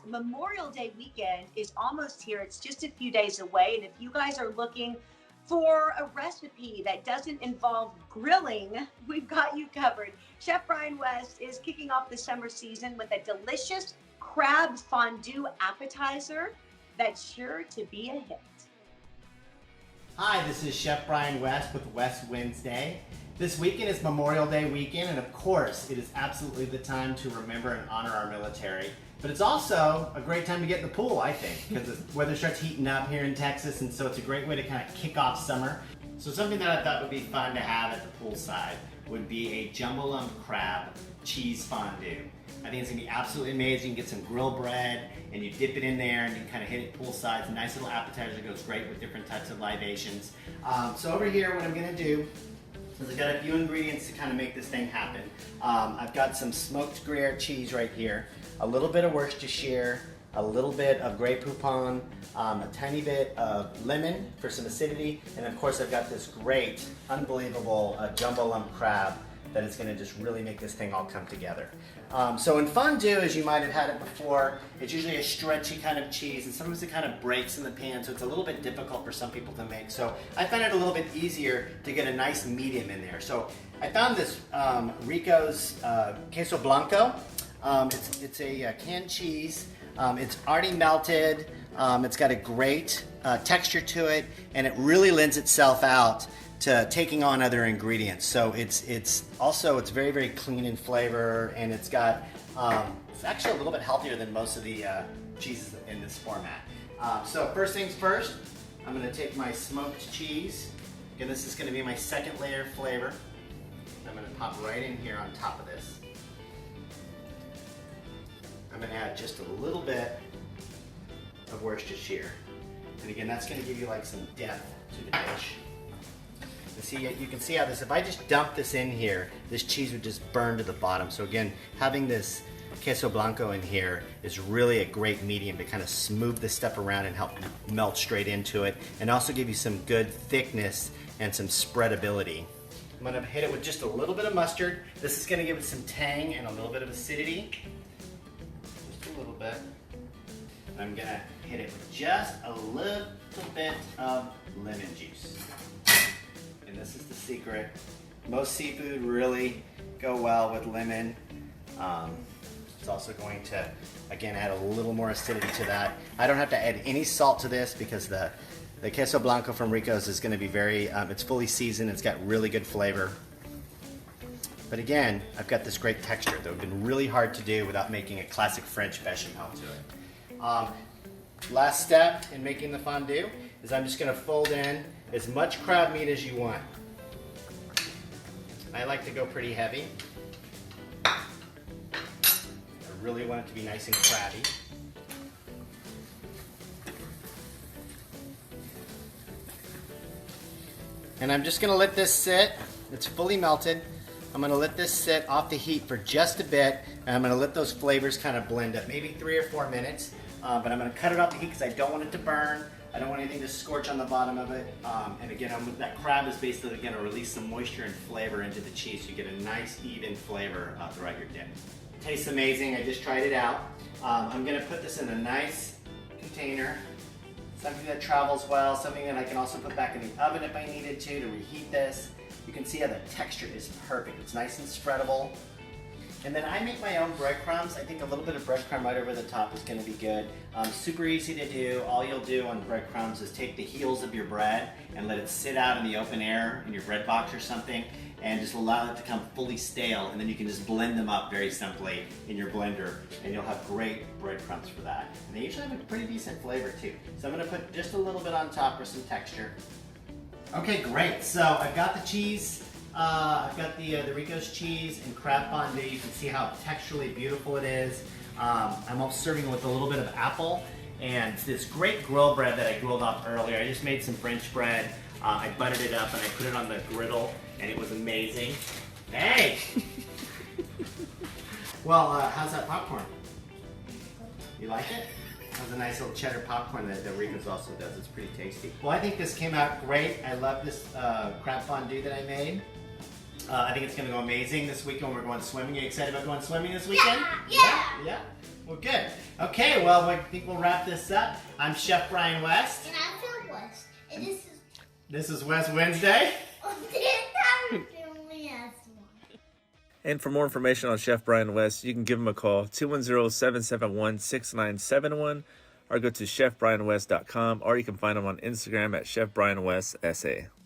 Memorial Day weekend is almost here. It's just a few days away. And if you guys are looking for a recipe that doesn't involve grilling, we've got you covered. Chef Brian West is kicking off the summer season with a delicious crab fondue appetizer that's sure to be a hit. Hi, this is Chef Brian West with West Wednesday. This weekend is Memorial Day weekend, and of course, it is absolutely the time to remember and honor our military. But it's also a great time to get in the pool, I think, because the weather starts heating up here in Texas, and so it's a great way to kind of kick off summer. So something that I thought would be fun to have at the poolside would be a jumbo lump crab cheese fondue. I think it's gonna be absolutely amazing. You get some grill bread and you dip it in there and you kind of hit it poolside. It's a nice little appetizer that goes great with different types of libations. So over here, what I'm gonna do is I've got a few ingredients to kind of make this thing happen. I've got some smoked Gruyere cheese right here, a little bit of Worcestershire, a little bit of Grey Poupon, a tiny bit of lemon for some acidity, and of course I've got this great, unbelievable jumbo lump crab that is going to just really make this thing all come together. So in fondue, as you might have had it before, it's usually a stretchy kind of cheese, and sometimes it kind of breaks in the pan, so it's a little bit difficult for some people to make. So I found it a little bit easier to get a nice medium in there. So I found this Ricos Queso Blanco. It's a canned cheese. It's already melted. It's got a great texture to it, and it really lends itself out to taking on other ingredients. So it's very, very clean in flavor, and it's got it's actually a little bit healthier than most of the cheeses in this format. So first things first, I'm going to take my smoked cheese. Again, this is going to be my second layer of flavor. I'm going to pop right in here on top of this. I'm going to add just a little bit of Worcestershire, and again, that's going to give you like some depth to the dish. You can see how this, if I just dump this in here, this cheese would just burn to the bottom. So again, having this Queso Blanco in here is really a great medium to kind of smooth this stuff around and help melt straight into it, and also give you some good thickness and some spreadability. I'm gonna hit it with just a little bit of mustard. This is gonna give it some tang and a little bit of acidity. Just a little bit. I'm gonna hit it with just a little bit of lemon juice. And this is the secret. Most seafood really go well with lemon. It's also going to, again, add a little more acidity to that. I don't have to add any salt to this because the Queso Blanco from Ricos is going to be very, it's fully seasoned. It's got really good flavor. But again, I've got this great texture that would have been really hard to do without making a classic French bechamel to it. Last step in making the fondue is I'm just going to fold in as much crab meat as you want. I like to go pretty heavy. I really want it to be nice and crabby. And I'm just going to let this sit. It's fully melted. I'm going to let this sit off the heat for just a bit, and I'm going to let those flavors kind of blend up, maybe 3 or 4 minutes. But I'm going to cut it off the heat because I don't want it to burn. I don't want anything to scorch on the bottom of it. And again, that crab is basically going to release some moisture and flavor into the cheese, so you get a nice, even flavor throughout your dip. Tastes amazing. I just tried it out. I'm going to put this in a nice container, something that travels well, something that I can also put back in the oven if I needed to reheat this. You can see how the texture is perfect. It's nice and spreadable. And then I make my own breadcrumbs. I think a little bit of breadcrumb right over the top is going to be good. Super easy to do. All you'll do on breadcrumbs is take the heels of your bread and let it sit out in the open air in your bread box or something, and just allow it to become fully stale, and then you can just blend them up very simply in your blender, and you'll have great breadcrumbs for that. And they usually have a pretty decent flavor too. So I'm going to put just a little bit on top for some texture. Okay, great. So I've got the cheese. I've got the Ricos cheese and crab fondue. You can see how texturally beautiful it is. I'm also serving it with a little bit of apple and this great grill bread that I grilled up earlier. I just made some French bread. I buttered it up and I put it on the griddle, and it was amazing. Hey! Well, how's that popcorn? You like it? That's a nice little cheddar popcorn that Ricos also does. It's pretty tasty. Well, I think this came out great. I love this crab fondue that I made. I think it's going to go amazing this weekend when we're going swimming. You excited about going swimming this weekend? Yeah! Yeah? Well, good. Okay, well, I think we'll wrap this up. I'm Chef Brian West. And I'm Phil West. And This is West Wednesday. And for more information on Chef Brian West, you can give him a call, 210-771-6971, or go to chefbrianwest.com, or you can find him on Instagram at chefbrianwestsa.